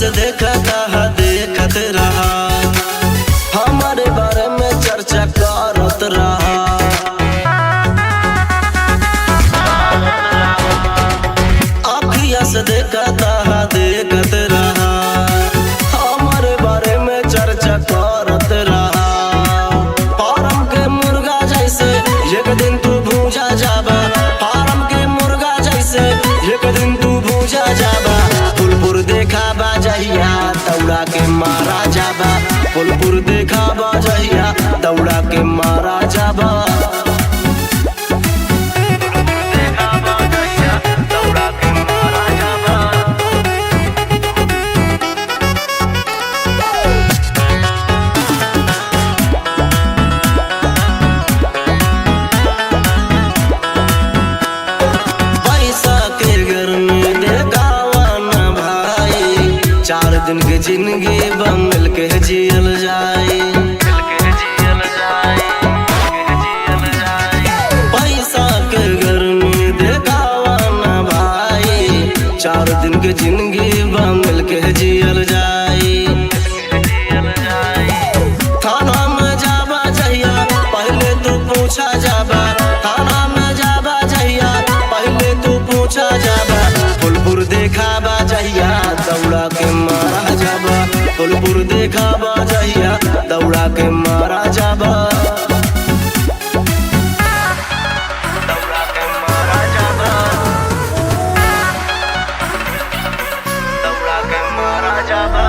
से देखत रहा, हमारे बारे में चर्चा करत रहा। अखिया से देखत रहा, हमारे बारे में चर्चा करत रहा। फार्म के मुर्गा जैसे एक दिन तू भूजा जाबा, फार्म के मुर्गा जैसे एक दिन तू भूजा जाबा। फुलपुर देखा बाजहिया दौड़ा के मारा जाबा, फुलपुर देखा बाजहिया दौड़ा के मारा जाबा। दिन के जिंदगी मिल के जियल जाए, पैसा के घर में देखावा ना भाई। 4 दिन के जिंदगी मिल के जियल जाए। थाना में जाबा जहिया पहले तू पूछा जाबा, थाना में जाबा जहिया पहले तू पूछा जाबा। फुलपुर देखाबा जहिया दौड़ा के मारा जाबा, फुलपुर देखाबा जहिया दौड़ा के मारा जाबा। दौड़ा के मारा जाबा, दौड़ा के मारा जाबा।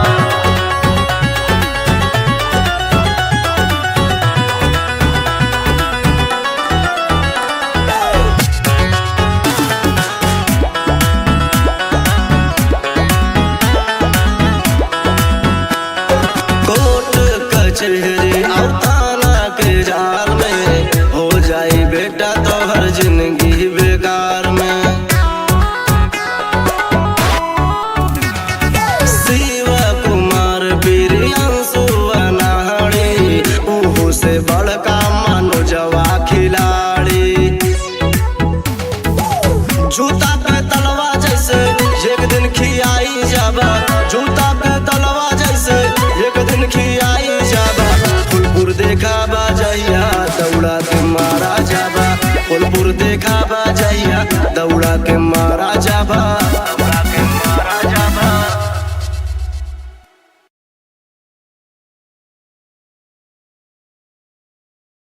कचहरी और थाना के जाल में हो जाई बेटा तो हर जिंदगी बेकार में। शिव कुमार प्रियांशु अनाड़ी, उहू से बड़का मनोजवा खिलाड़ी। जूता पे तलवा जैसे एक दिन खियाई जाबा, जूता पे तलवा जैसे एक दिन खियाई जाबा। फुलपुर देखाबा जहिया दौड़ा के मारा जाबा, फुलपुर देखाबा